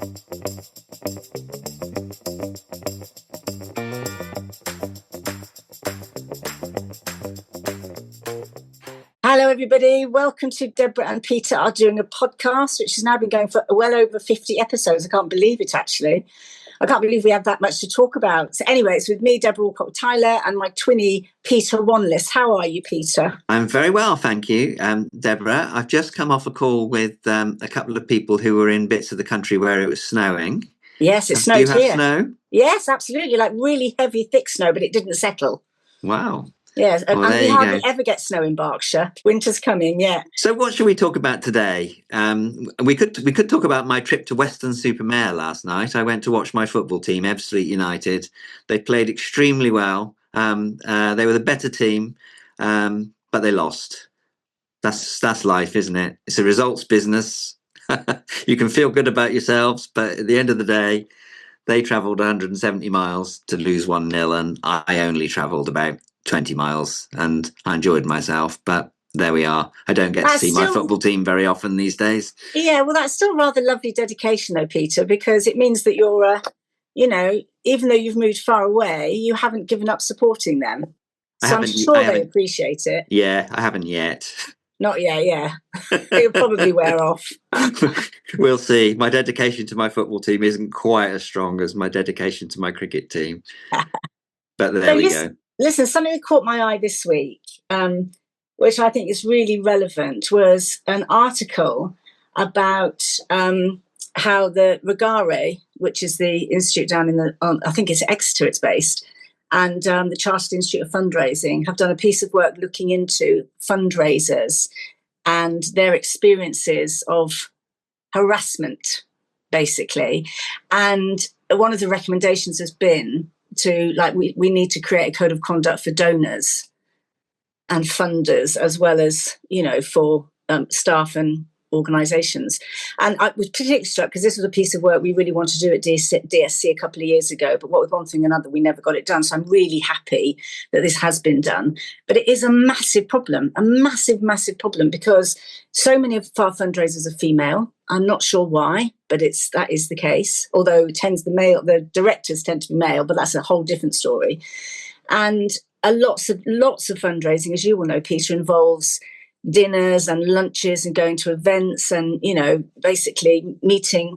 Hello, everybody. Welcome to Debra and Peter are doing a podcast, which has now been going for well over 50 episodes. I can't believe it, actually. I can't believe we have that much to talk about. So anyway, it's with me, Deborah Walcott-Tyler, and my twinny, Peter Wanless. How are you, Peter? I'm very well, thank you, Deborah. I've just come off a call with a couple of people who were in bits of the country where it was snowing. Yes, it snowed here. Do you have snow? Yes, absolutely. Like really heavy, thick snow, but it didn't settle. Wow. Yes, well, and we hardly ever get snow in Berkshire. Winter's coming, yeah. So what should we talk about today? We could talk about my trip to Weston-super-Mare last night. I went to watch my football team, Ebbsfleet United. They played extremely well. They were the better team, but they lost. That's life, isn't it? It's a results business. You can feel good about yourselves, but at the end of the day, they travelled 170 miles to lose 1-0, and I only travelled about 20 miles, and I enjoyed myself, but there we are. I don't get to see my football team very often these days. Yeah, well, that's still rather lovely dedication, though, Peter, because it means that you're, even though you've moved far away, you haven't given up supporting them. So I'm sure they appreciate it. Yeah, I haven't yet. Not yet, yeah. It'll probably wear off. We'll see. My dedication to my football team isn't quite as strong as my dedication to my cricket team. But there we go. Listen, something that caught my eye this week, which I think is really relevant, was an article about how the Regare, which is the institute down in I think it's Exeter it's based, and the Chartered Institute of Fundraising have done a piece of work looking into fundraisers and their experiences of harassment, basically. And one of the recommendations has been we need to create a code of conduct for donors and funders, as well as, for staff and organisations. And I was particularly struck because this was a piece of work we really wanted to do at DSC a couple of years ago, but what with one thing or another, we never got it done. So I'm really happy that this has been done. But it is a massive problem, massive problem, because so many of our fundraisers are female. I'm not sure why, but that is the case. Although the directors tend to be male, but that's a whole different story. And lots of fundraising, as you will know, Peter, involves dinners and lunches and going to events and, basically meeting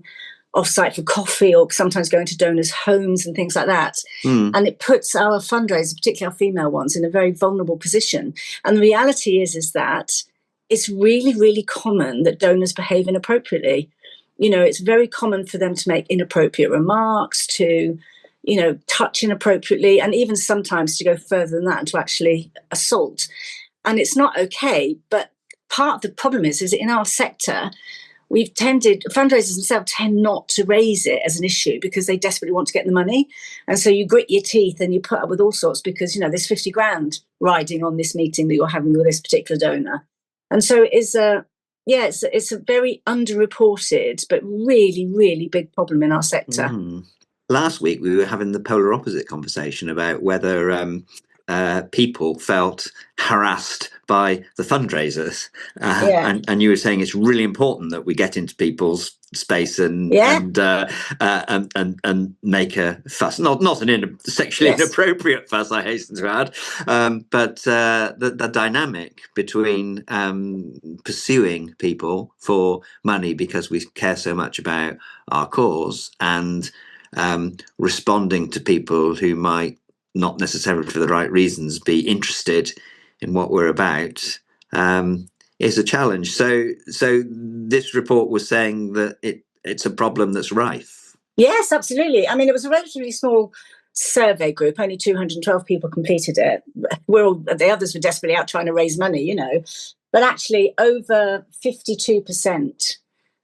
off-site for coffee, or sometimes going to donors' homes and things like that. And it puts our fundraisers, particularly our female ones, in a very vulnerable position. And the reality is that it's really, really common that donors behave inappropriately. It's very common for them to make inappropriate remarks, to, touch inappropriately, and even sometimes to go further than that and to actually assault. And it's not okay. But part of the problem is in our sector, fundraisers themselves tend not to raise it as an issue because they desperately want to get the money. And so you grit your teeth and you put up with all sorts because, there's 50 grand riding on this meeting that you're having with this particular donor. And so it's a very underreported, but really, really big problem in our sector. Last week, we were having the polar opposite conversation about whether people felt harassed by the fundraisers, and you were saying it's really important that we get into people's space and make a fuss, not an sexually inappropriate fuss, I hasten to add, but the dynamic between pursuing people for money because we care so much about our cause and responding to people who might not necessarily for the right reasons be interested in what we're about is a challenge. So this report was saying that it's a problem that's rife. Yes, absolutely. I mean, it was a relatively small survey group. Only 212 people completed it. The others were desperately out trying to raise money, But actually, over 52%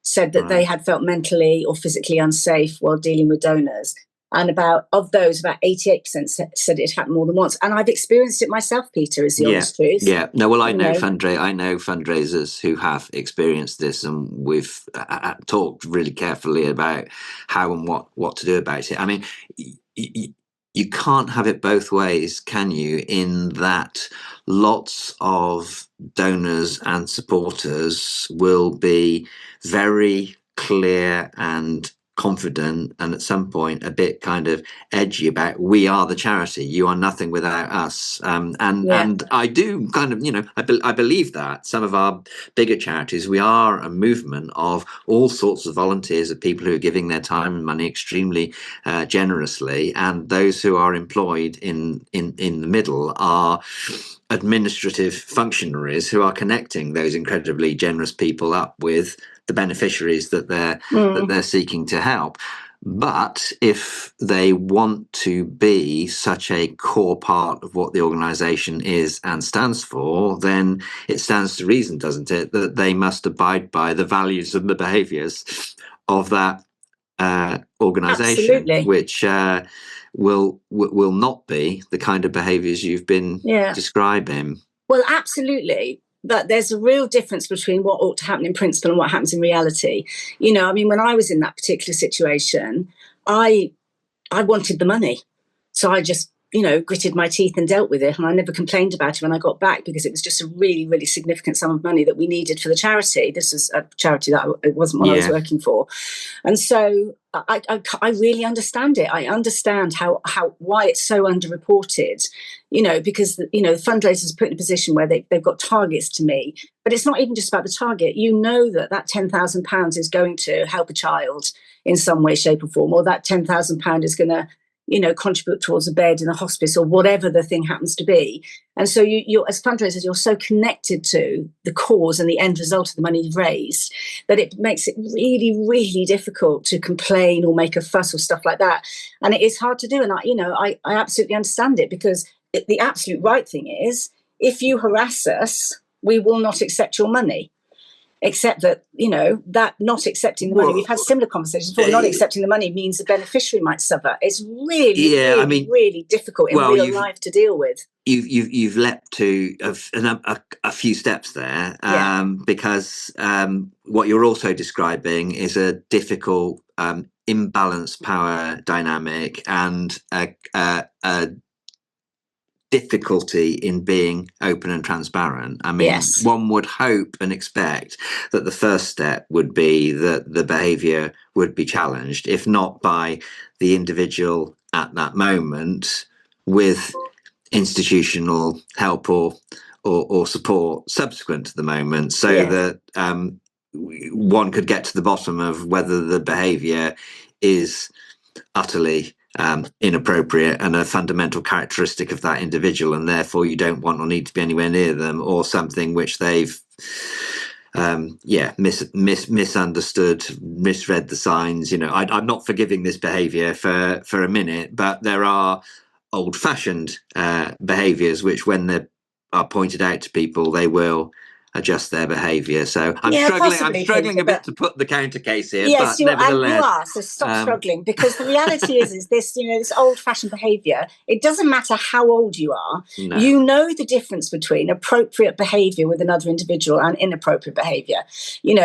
said that they had felt mentally or physically unsafe while dealing with donors. And of those, about 88% said it happened more than once. And I've experienced it myself, Peter, is the honest truth. Yeah. No, well, I know fundraisers who have experienced this, and we've talked really carefully about how and what to do about it. I mean, you can't have it both ways, can you? In that lots of donors and supporters will be very clear and confident and at some point a bit kind of edgy about, we are the charity, you are nothing without us. And I do kind of, I believe that some of our bigger charities, we are a movement of all sorts of volunteers, of people who are giving their time and money extremely generously, and those who are employed in the middle are administrative functionaries who are connecting those incredibly generous people up with the beneficiaries that they're seeking to help. But if they want to be such a core part of what the organisation is and stands for, then it stands to reason, doesn't it, that they must abide by the values and the behaviours of that organisation. Absolutely. Which will not be the kind of behaviours you've been describing. Well, absolutely. But there's a real difference between what ought to happen in principle and what happens in reality. I mean, when I was in that particular situation, I wanted the money. So I just, gritted my teeth and dealt with it. And I never complained about it when I got back, because it was just a really, really significant sum of money that we needed for the charity. This was a charity that it wasn't what I was working for. And so I really understand it. I understand why it's so underreported, because the fundraisers are put in a position where they've got targets to meet. But it's not even just about the target. That £10,000 is going to help a child in some way, shape or form, or that £10,000 is going to contribute towards a bed in a hospice, or whatever the thing happens to be. And so you're, as fundraisers, you're so connected to the cause and the end result of the money you've raised that it makes it really, really difficult to complain or make a fuss or stuff like that. And it is hard to do. And I absolutely understand it, because the absolute right thing is, if you harass us, we will not accept your money. Except that, that not accepting the money, we've had similar conversations before, not accepting the money means the beneficiary might suffer. It's really, really difficult in real life to deal with. You've leapt to a few steps there, because what you're also describing is a difficult, imbalanced power dynamic and a difficulty in being open and transparent. I mean, one would hope and expect that the first step would be that the behaviour would be challenged, if not by the individual at that moment, with institutional help or support subsequent to the moment, so that one could get to the bottom of whether the behaviour is utterly inappropriate and a fundamental characteristic of that individual, and therefore you don't want or need to be anywhere near them, or something which they've misunderstood, misread the signs. I'm not forgiving this behaviour for a minute, but there are old-fashioned behaviours which, when they are pointed out to people, they will adjust their behaviour. So I'm struggling a bit to put the counter case here. Yes, but nevertheless, you are. So stop struggling, because the reality is this, this old-fashioned behaviour. It doesn't matter how old you are. No. You know the difference between appropriate behaviour with another individual and inappropriate behaviour.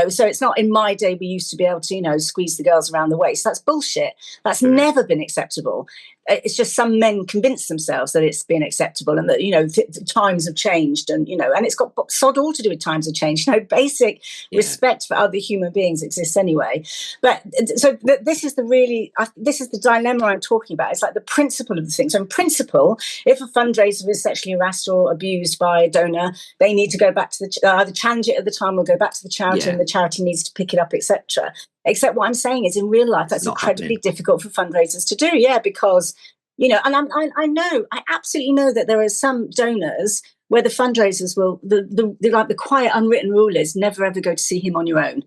So it's not, in my day we used to be able to squeeze the girls around the waist. That's bullshit. That's never been acceptable. It's just some men convince themselves that it's been acceptable, and that times have changed, and and it's got sod all to do with times have changed. Basic respect for other human beings exists anyway. But so this is the dilemma I'm talking about. It's like the principle of the thing. So in principle, if a fundraiser is sexually harassed or abused by a donor, they need to go back to either challenge it at the time or go back to the charity, and the charity needs to pick it up, etc. Except what I'm saying is, in real life, that's incredibly difficult for fundraisers to do. Because, and I absolutely know that there are some donors where the fundraisers will, the quiet unwritten rule is never ever go to see him on your own.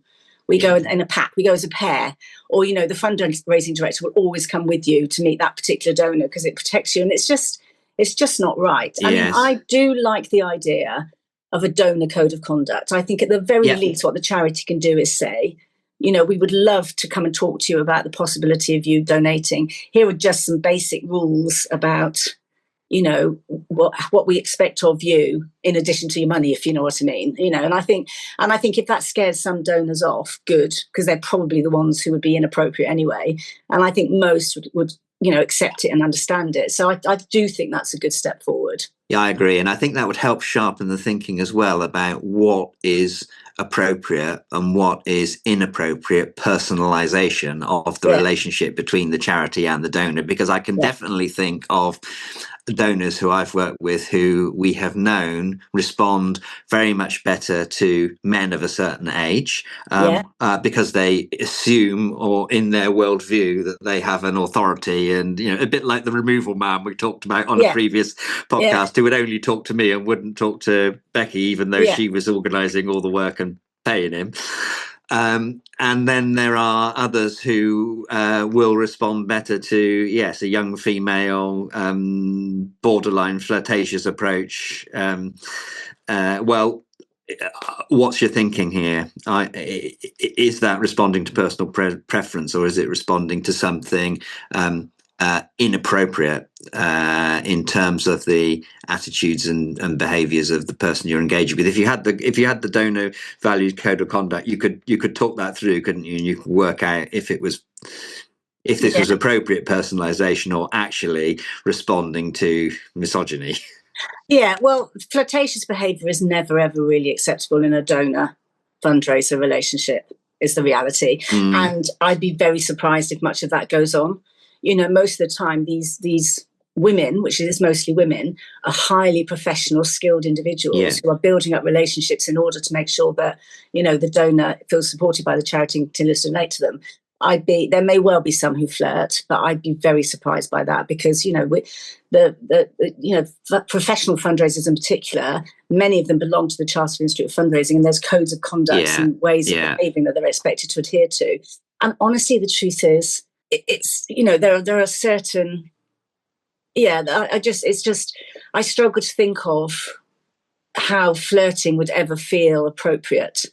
We go in a pack, we go as a pair, or, the fundraising director will always come with you to meet that particular donor because it protects you. And it's just not right. I mean, I do like the idea of a donor code of conduct. I think at the very least what the charity can do is say, we would love to come and talk to you about the possibility of you donating. Here are just some basic rules about, what we expect of you in addition to your money, if you know what I mean. And I think if that scares some donors off, good, because they're probably the ones who would be inappropriate anyway. And I think most would accept it and understand it. So I do think that's a good step forward. Yeah, I agree. And I think that would help sharpen the thinking as well about what is appropriate and what is inappropriate personalization of the Yeah. relationship between the charity and the donor, because I can Yeah. definitely think of donors who I've worked with who we have known respond very much better to men of a certain age, because they assume, or in their worldview, that they have an authority, and a bit like the removal man we talked about on a previous podcast, who would only talk to me and wouldn't talk to Becky, even though she was organising all the work and paying him. And then there are others who will respond better to, a young female, borderline flirtatious approach. What's your thinking here? Is that responding to personal preference, or is it responding to something inappropriate in terms of the attitudes and behaviours of the person you're engaging with? If you had the donor values code of conduct, you could talk that through, couldn't you? And you could work out if this was appropriate personalisation or actually responding to misogyny. Yeah, well, flirtatious behaviour is never, ever really acceptable in a donor fundraiser relationship, is the reality. And I'd be very surprised if much of that goes on. Most of the time, these women, which is mostly women, are highly professional, skilled individuals who are building up relationships in order to make sure that, the donor feels supported by the charity and continues to relate to them. There may well be some who flirt, but I'd be very surprised by that, because professional fundraisers in particular, many of them belong to the Chartered Institute of Fundraising, and there's codes of conduct and ways of behaving that they're expected to adhere to. And honestly, the truth is, it's there are certain I struggle to think of how flirting would ever feel appropriate.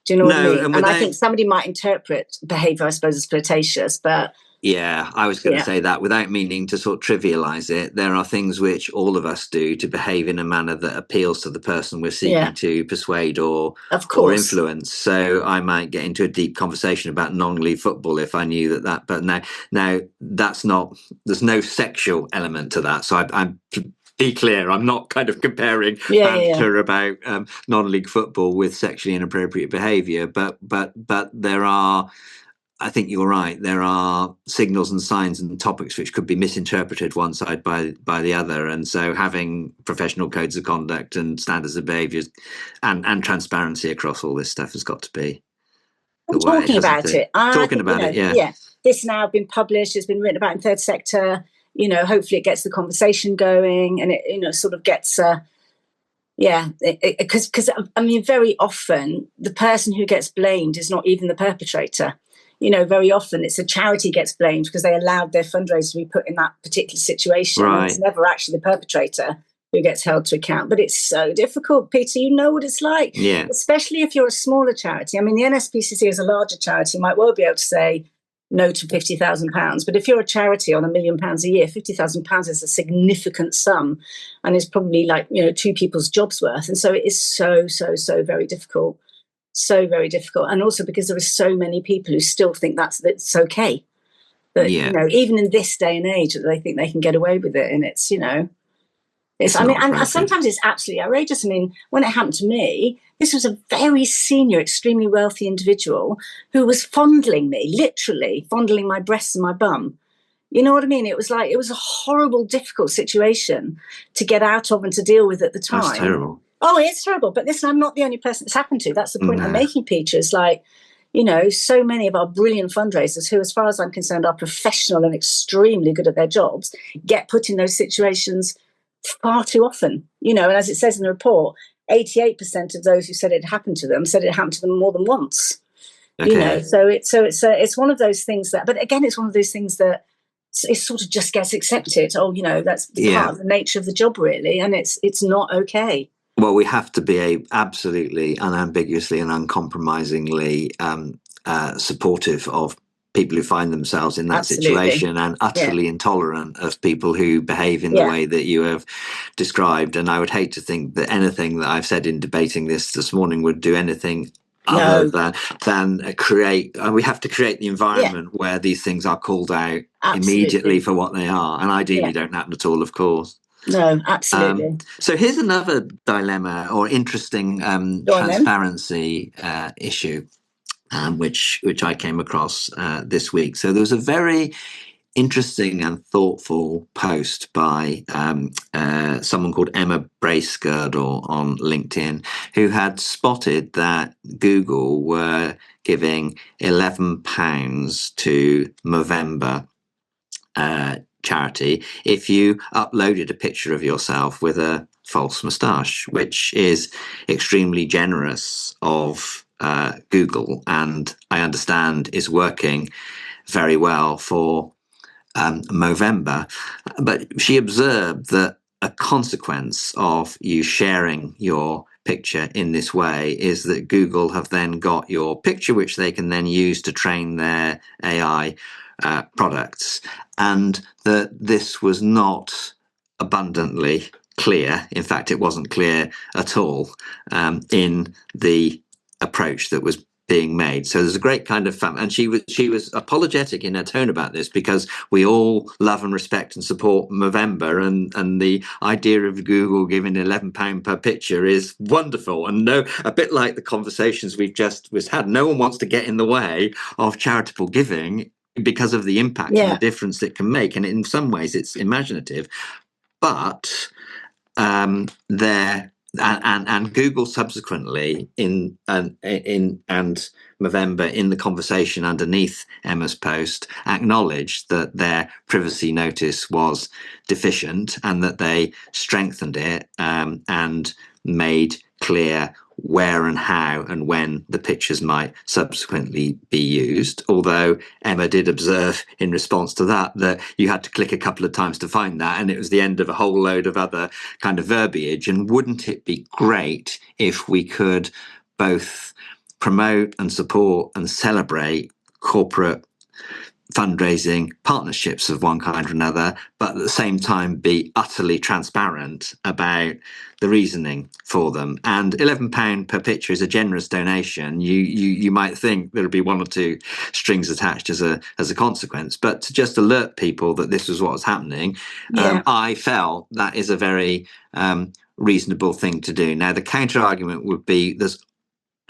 Do you know what I mean? And I think somebody might interpret behaviour, I suppose, as flirtatious, but... Yeah, I was going to say that without meaning to sort of trivialise it. There are things which all of us do to behave in a manner that appeals to the person we're seeking to persuade or influence. So I might get into a deep conversation about non-league football if I knew that. But now that's not. There's no sexual element to that. So I'm be clear, I'm not kind of comparing banter about non-league football with sexually inappropriate behaviour, but there are, I think you're right, there are signals and signs and topics which could be misinterpreted one side by the other, and so having professional codes of conduct and standards of behaviour and transparency across all this stuff has got to be the way. Talking about it. Talking about it, yeah. This now been published, it's been written about in Third Sector. Hopefully it gets the conversation going, and it sort of gets, because I mean, very often the person who gets blamed is not even the perpetrator. Very often it's a charity gets blamed because they allowed their fundraiser to be put in that particular situation. Right. And it's never actually the perpetrator who gets held to account. But it's so difficult, Peter. You know what it's like, especially if you're a smaller charity. I mean, the NSPCC is a larger charity, might well be able to say no to £50,000. But if you're a charity on £1 million a year, £50,000 is a significant sum, and it's probably like, two people's jobs worth. And so it is so very difficult. So very difficult. And also because there are so many people who still think that's okay. But, even in this day and age, they think they can get away with it. And it's, and sometimes it's absolutely outrageous. I mean, when it happened to me, this was a very senior, extremely wealthy individual who was fondling me, literally fondling my breasts and my bum. You know what I mean? It was a horrible, difficult situation to get out of and to deal with at the time. That's terrible. Oh, it's terrible. But listen, I'm not the only person it's happened to. That's the point I'm making, Peter. It's like, so many of our brilliant fundraisers who, as far as I'm concerned, are professional and extremely good at their jobs, get put in those situations far too often. And as it says in the report, 88% of those who said it happened to them said it happened to them more than once. Okay. So it's one of those things that, but again, it's one of those things that it sort of just gets accepted. Oh, that's part of the nature of the job, really, and it's not okay. Well, we have to be absolutely unambiguously and uncompromisingly supportive of people who find themselves in that situation, and utterly intolerant of people who behave in the way that you have described. And I would hate to think that anything that I've said in debating this morning would do anything other than create. We have to create the environment where these things are called out immediately for what they are, and ideally don't happen at all, of course. No, absolutely. So here's another dilemma or interesting Go on then. transparency issue, which I came across this week. So there was a very interesting and thoughtful post by someone called Emma Bracegirdle on LinkedIn, who had spotted that Google were giving £11 to Movember charity if you uploaded a picture of yourself with a false moustache, which is extremely generous of Google, and I understand is working very well for Movember. But she observed that a consequence of you sharing your picture in this way is that Google have then got your picture, which they can then use to train their AI products, and that this was not abundantly clear. In fact, it wasn't clear at all in the approach that was being made. So there's a great kind of fun, and she was apologetic in her tone about this, because we all love and respect and support Movember, and the idea of Google giving £11 per picture is wonderful, and a bit like the conversations we've just had, no one wants to get in the way of charitable giving because of the impact and the difference it can make, and in some ways it's imaginative, but there. And Google subsequently in Movember, in the conversation underneath Emma's post, acknowledged that their privacy notice was deficient and that they strengthened it and made clear where and how and when the pictures might subsequently be used. Although Emma did observe in response to that you had to click a couple of times to find that, and it was the end of a whole load of other kind of verbiage. And wouldn't it be great if we could both promote and support and celebrate corporate fundraising partnerships of one kind or another, but at the same time be utterly transparent about the reasoning for them? And £11 per picture is a generous donation. You might think there'll be one or two strings attached as a consequence, but to just alert people that this was what was happening, I felt that is a very reasonable thing to do. Now, the counter argument would be there's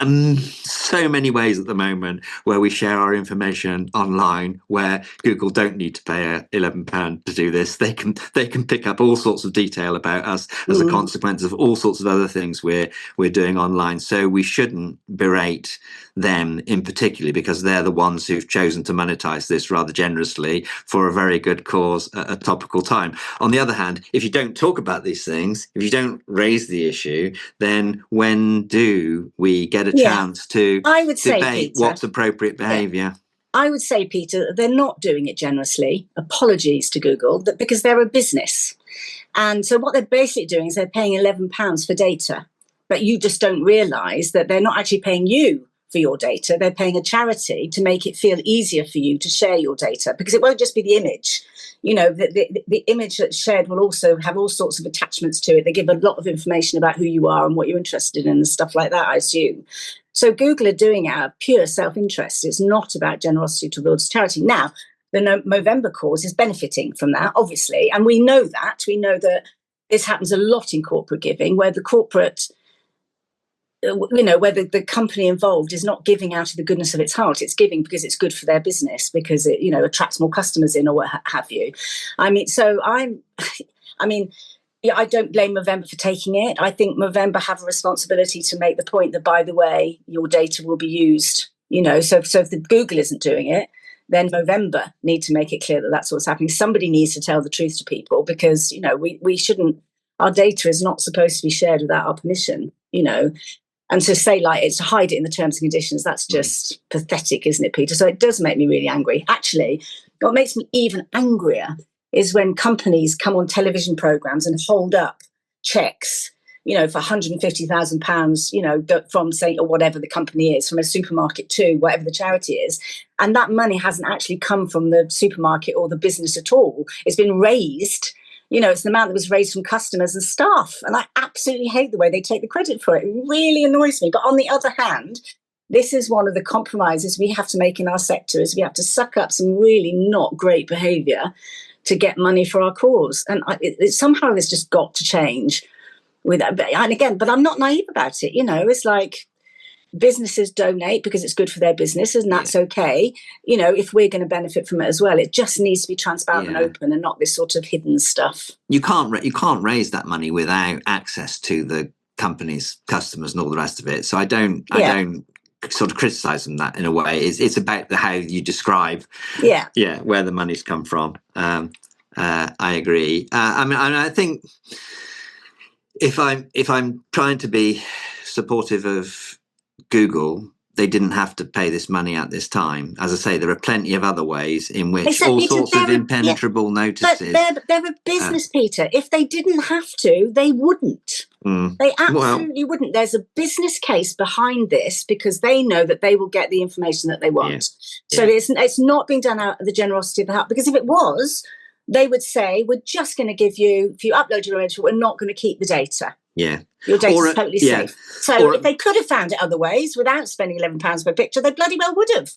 so many ways at the moment where we share our information online, where Google don't need to pay £11 to do this. They can pick up all sorts of detail about us as a consequence of all sorts of other things we're doing online. So we shouldn't berate them in particular, because they're the ones who've chosen to monetize this rather generously for a very good cause at a topical time. On the other hand, if you don't talk about these things, if you don't raise the issue, then when do we get a chance to debate what's appropriate behaviour? I would say, Peter, they're not doing it generously. Apologies to Google, because they're a business. And so what they're basically doing is they're paying £11 for data, but you just don't realise that they're not actually paying you for your data. They're paying a charity to make it feel easier for you to share your data, because it won't just be the image. You know, the image that's shared will also have all sorts of attachments to it. They give a lot of information about who you are and what you're interested in and stuff like that, I assume. So Google are doing it out of pure self-interest. It's not about generosity towards charity. Now, the Movember cause is benefiting from that, obviously. And we know that. We know that this happens a lot in corporate giving, where the corporate, where the company involved is not giving out of the goodness of its heart. It's giving because it's good for their business, because it, attracts more customers in, or what have you. I don't blame Movember for taking it. I think Movember have a responsibility to make the point that, by the way, your data will be used. So if the Google isn't doing it, then Movember need to make it clear that that's what's happening. Somebody needs to tell the truth to people, because we shouldn't. Our data is not supposed to be shared without our permission. And to say it's to hide it in the terms and conditions, that's just pathetic, isn't it, Peter? So it does make me really angry. Actually, what makes me even angrier is when companies come on television programs and hold up checks, for £150,000, from, say, or whatever the company is, from a supermarket to whatever the charity is. And that money hasn't actually come from the supermarket or the business at all. It's been raised. It's the amount that was raised from customers and staff. And I absolutely hate the way they take the credit for it. It really annoys me. But on the other hand, this is one of the compromises we have to make in our sector, is we have to suck up some really not great behaviour to get money for our cause. And somehow this just got to change. And again, but I'm not naive about it. It's like businesses donate because it's good for their businesses, and that's okay. If we're going to benefit from it as well, it just needs to be transparent and open, and not this sort of hidden stuff. You can't raise that money without access to the company's customers and all the rest of it. So I don't sort of criticize them that in a way. It's about how you describe where the money's come from. I agree. I think if I'm trying to be supportive of Google, they didn't have to pay this money at this time. As I say, there are plenty of other ways in which all sorts of impenetrable notices. But they're a business, Peter. If they didn't have to, they wouldn't. They absolutely wouldn't. There's a business case behind this because they know that they will get the information that they want. So it's not being done out of the generosity of the heart. Because if it was, they would say, we're just going to give you, if you upload your image, we're not going to keep the data. Yeah. Your data's totally safe. So if they could have found it other ways without spending £11 per picture, they bloody well would have.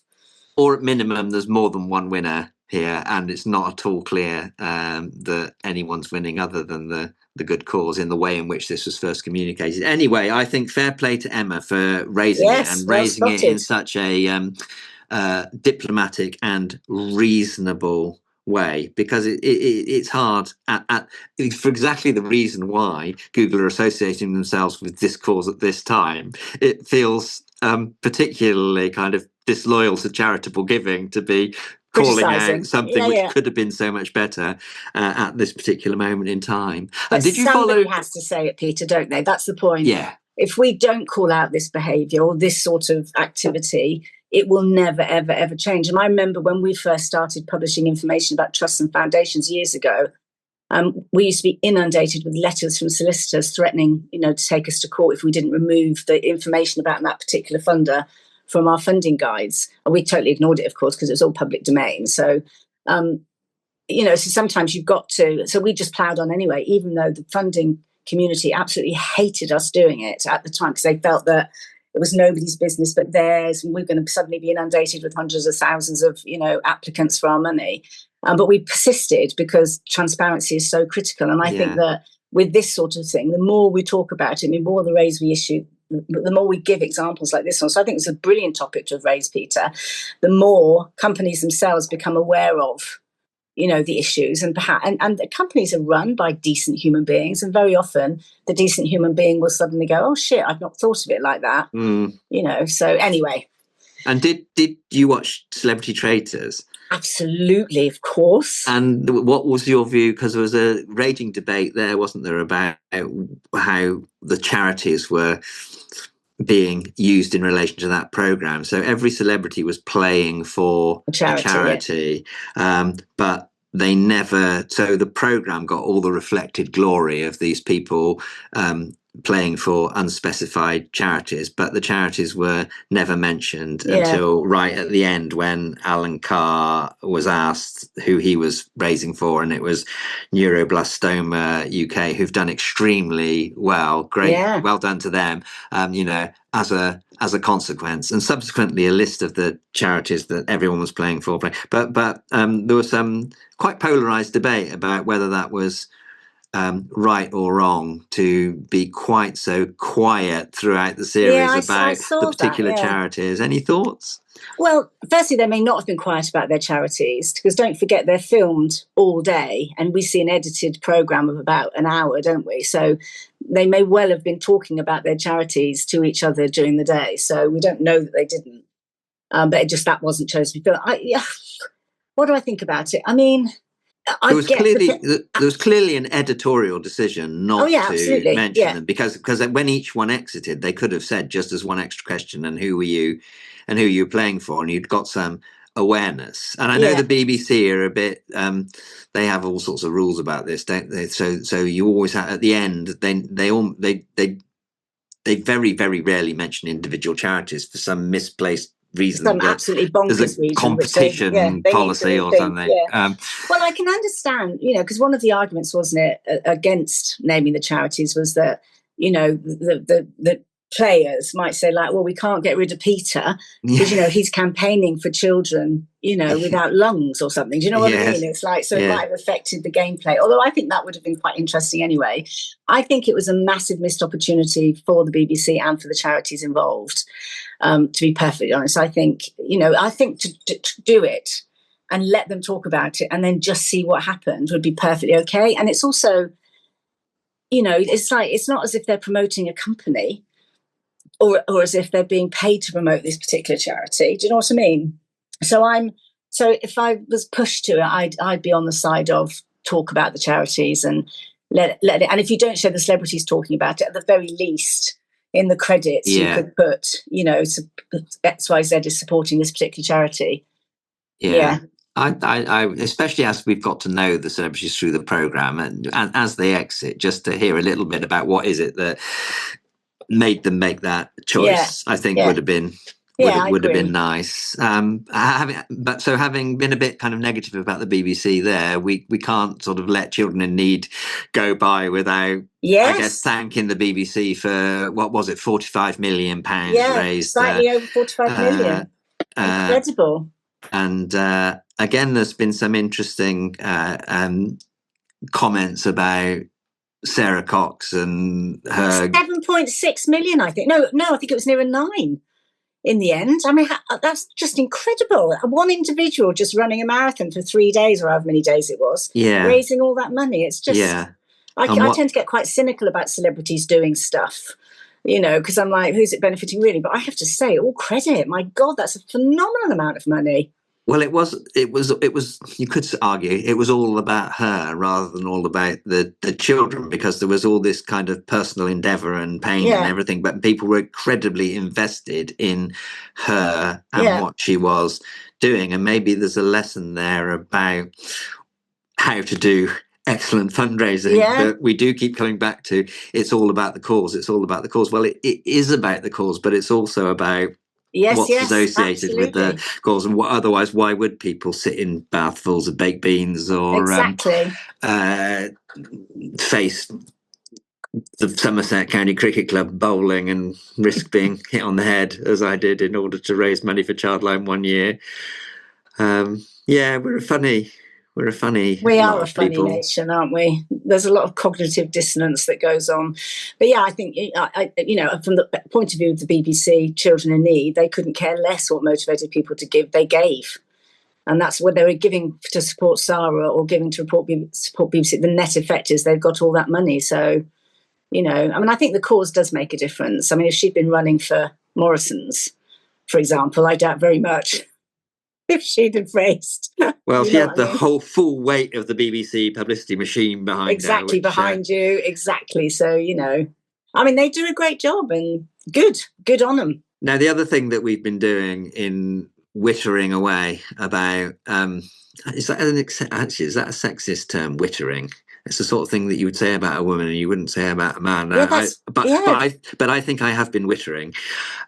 Or at minimum, there's more than one winner here, and it's not at all clear that anyone's winning other than the good cause in the way in which this was first communicated. Anyway, I think fair play to Emma for raising it and raising it in such a diplomatic and reasonable way, because it's hard for exactly the reason why Google are associating themselves with this cause at this time. It feels particularly kind of disloyal to charitable giving to be calling out something which could have been so much better at this particular moment in time. But did you somebody has to say it, Peter, don't they? That's the point. Yeah. If we don't call out this behaviour or this sort of activity, it will never, ever, ever change. And I remember when we first started publishing information about trusts and foundations years ago, we used to be inundated with letters from solicitors threatening, to take us to court if we didn't remove the information about that particular funder from our funding guides. And we totally ignored it, of course, because it was all public domain. So, so sometimes you've got to, so we just ploughed on anyway, even though the funding community absolutely hated us doing it at the time, because they felt that it was nobody's business but theirs, and we're going to suddenly be inundated with hundreds of thousands of, applicants for our money. But we persisted because transparency is so critical. And I think that with this sort of thing, the more we talk about it, the more the raise we issue, the more we give examples like this one. So I think it's a brilliant topic to have raised, Peter. The more companies themselves become aware of, the issues, and perhaps and the companies are run by decent human beings, and very often the decent human being will suddenly go, "Oh shit, I've not thought of it like that." So anyway. And did you watch Celebrity Traitors? Absolutely, of course. And what was your view? Because there was a raging debate there, wasn't there, about how the charities were being used in relation to that program. So every celebrity was playing for a charity, but they never. So the program got all the reflected glory of these people playing for unspecified charities, but the charities were never mentioned until right at the end, when Alan Carr was asked who he was raising for, and it was Neuroblastoma UK, who've done extremely well. Great, well done to them. As a consequence, and subsequently a list of the charities that everyone was playing for. But there was some quite polarized debate about whether that was right or wrong to be quite so quiet throughout the series about the particular charities. Any thoughts? Well, firstly, they may not have been quiet about their charities, because don't forget they're filmed all day, and we see an edited programme of about an hour, don't we? So they may well have been talking about their charities to each other during the day. So we don't know that they didn't. But that wasn't chosen to be filmed. What do I think about it? I mean, there was clearly an editorial decision not to mention them, because when each one exited, they could have said just as one extra question, and who were you and who you were playing for, and you'd got some awareness. And I know the BBC are a bit they have all sorts of rules about this, don't they? So you always have at the end, they very, very rarely mention individial charities for some misplaced reason. Some absolutely bonkers reason. There's a competition policy or something. Well, I can understand, because one of the arguments, wasn't it, against naming the charities was that, the players might say, like, well, we can't get rid of Peter because, he's campaigning for children, without lungs or something. Do you know what I mean? It's like, so it might have affected the gameplay. Although I think that would have been quite interesting anyway. I think it was a massive missed opportunity for the BBC and for the charities involved, to be perfectly honest. I think, to do it and let them talk about it and then just see what happened would be perfectly okay. And it's also, it's like, it's not as if they're promoting a company or as if they're being paid to promote this particular charity. Do you know what I mean? So if I was pushed to it, I'd be on the side of talk about the charities and let it. And if you don't show the celebrities talking about it, at the very least, in the credits, you could put, XYZ is supporting this particular charity. Yeah. I especially as we've got to know the celebrities through the programme and as they exit, just to hear a little bit about what is it that made them make that choice, I think would have been would have been nice. Having been a bit kind of negative about the BBC there, we can't sort of let Children in Need go by without, I guess, thanking the BBC for, what was it, £45 million raised. Slightly over 45 million. Incredible. And again, there's been some interesting comments about Sarah Cox and her 7.6 million, I think. No, I think it was nearer 9 in the end. I mean, that's just incredible. One individual just running a marathon for 3 days or however many days it was, raising all that money. It's just, I tend to get quite cynical about celebrities doing stuff, because I'm like, who's it benefiting really? But I have to say, all credit. My God, that's a phenomenal amount of money. Well, it was. You could argue it was all about her rather than all about the children, because there was all this kind of personal endeavour and pain and everything. But people were incredibly invested in her and what she was doing. And maybe there's a lesson there about how to do excellent fundraising that we do keep coming back to. It's all about the cause. It's all about the cause. Well, it is about the cause, but it's also about what's associated with the cause, and otherwise why would people sit in bathfuls of baked beans or face the Somerset County Cricket Club bowling and risk being hit on the head, as I did, in order to raise money for Childline one year. We're a funny nation, aren't we? There's a lot of cognitive dissonance that goes on. But I think, from the point of view of the BBC, Children in Need, they couldn't care less what motivated people to give. They gave. And that's what they were giving to support Sarah or giving to support BBC. The net effect is they've got all that money. So, I think the cause does make a difference. I mean, if she'd been running for Morrison's, for example, I doubt very much if she'd have raised. Well, she had the whole full weight of the BBC publicity machine behind her. Exactly, behind you. Exactly. So, they do a great job, and good on them. Now, the other thing that we've been doing in wittering away about, is that a sexist term, wittering? It's the sort of thing that you would say about a woman and you wouldn't say about a man. But I think I have been wittering.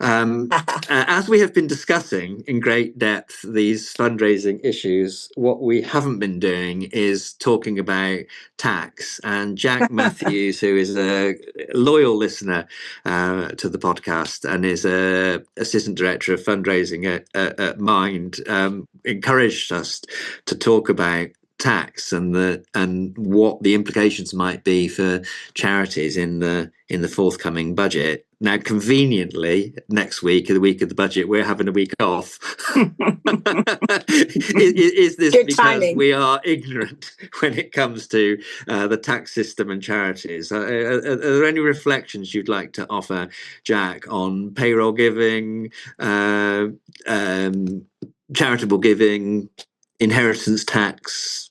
As we have been discussing in great depth these fundraising issues, what we haven't been doing is talking about tax. And Jack Matthews, who is a loyal listener to the podcast and is a assistant director of fundraising at Mind, encouraged us to talk about tax and what the implications might be for charities in the forthcoming budget. Now, conveniently, next week, the week of the budget, we're having a week off. Is this good because timing. We are ignorant when it comes to the tax system and charities? Are there any reflections you'd like to offer, Jack, on payroll giving, charitable giving, inheritance tax?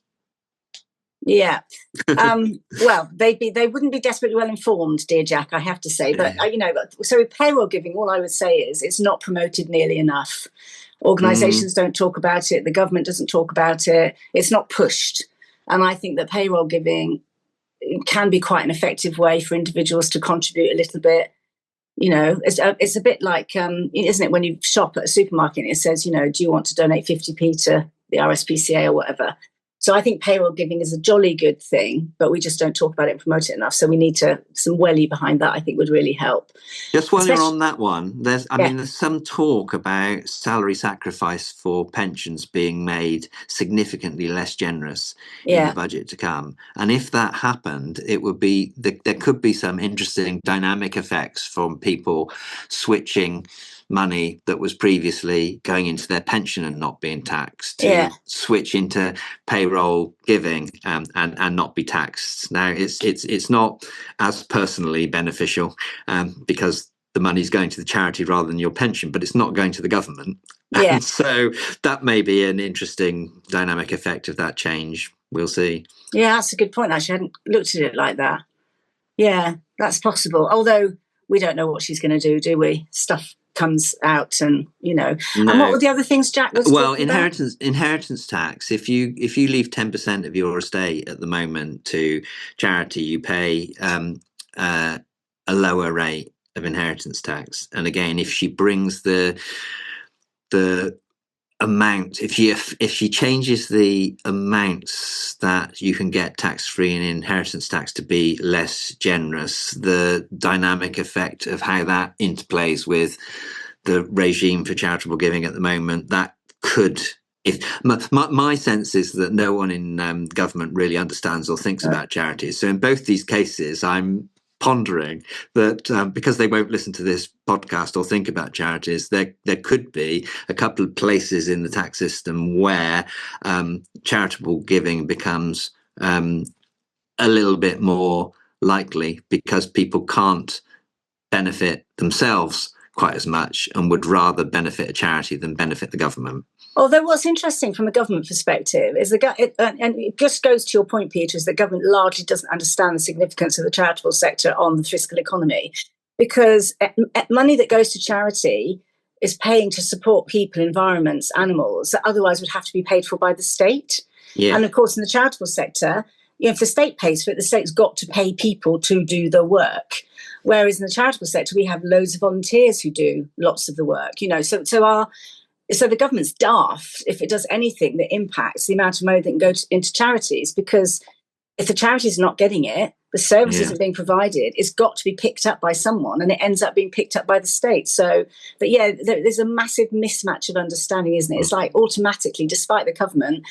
Well, they wouldn't be desperately well informed, dear Jack, I have to say. But so with payroll giving, all I would say is it's not promoted nearly enough. Organisations don't talk about it. The government doesn't talk about it. It's not pushed. And I think that payroll giving can be quite an effective way for individuals to contribute a little bit. It's a bit like, isn't it, when you shop at a supermarket and it says, do you want to donate 50p to the RSPCA or whatever? So I think payroll giving is a jolly good thing, but we just don't talk about it and promote it enough. So we need some welly behind that, I think, would really help. Just while you're on that one, there's Yeah. there's some talk about salary sacrifice for pensions being made significantly less generous in the budget to come. And if that happened, it would be there could be some interesting dynamic effects from people switching money that was previously going into their pension and not being taxed to switch into payroll giving and not be taxed. Now it's not as personally beneficial because the money's going to the charity rather than your pension, but it's not going to the government. Yeah. And so that may be an interesting dynamic effect of that change. We'll see. Yeah, that's a good point. Actually, I hadn't looked at it like that. Yeah, that's possible. Although we don't know what she's going to do we? Stuff comes out and No. And what were the other things Jack was talking about? Inheritance tax. If you leave 10% of your estate at the moment to charity, you pay a lower rate of inheritance tax. And again, if she brings the amount, if she changes the amounts that you can get tax-free in inheritance tax to be less generous, the dynamic effect of how that interplays with the regime for charitable giving at the moment, that could, if my sense is that no one in government really understands or thinks about charities. So in both these cases, I'm pondering that because they won't listen to this podcast or think about charities, there could be a couple of places in the tax system where charitable giving becomes a little bit more likely because people can't benefit themselves quite as much and would rather benefit a charity than benefit the government. Although what's interesting from a government perspective is and it just goes to your point, Peter, is that government largely doesn't understand the significance of the charitable sector on the fiscal economy, because money that goes to charity is paying to support people, environments, animals that otherwise would have to be paid for by the state. Yeah. And of course, in the charitable sector, if the state pays for it, the state's got to pay people to do the work. Whereas in the charitable sector, we have loads of volunteers who do lots of the work. So the government's daft if it does anything that impacts the amount of money that can go into charities, because if the charity's not getting it, the service isn't being provided, it's got to be picked up by someone, and it ends up being picked up by the state. So, but yeah, there's a massive mismatch of understanding, isn't it? It's like automatically, despite the covenant,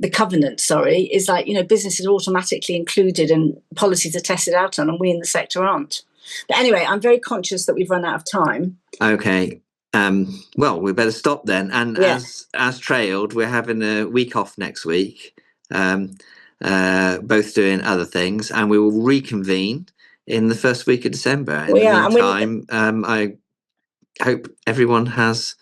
is like, business is automatically included and policies are tested out on, and we in the sector aren't. But anyway, I'm very conscious that we've run out of time. Okay. Well, we better stop then. And as trailed, we're having a week off next week, both doing other things, and we will reconvene in the first week of December. In the meantime, I hope everyone has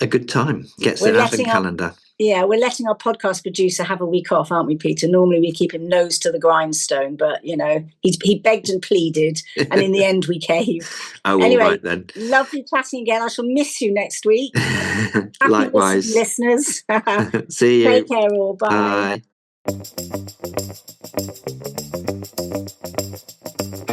a good time. Gets their advent calendar. We're letting our podcast producer have a week off, aren't we, Peter? Normally we keep him nose to the grindstone, but, he begged and pleaded, and in the end we cave. Anyway, all right then. Lovely chatting again. I shall miss you next week. Likewise. Listeners. See you. Take care all. Bye. Bye.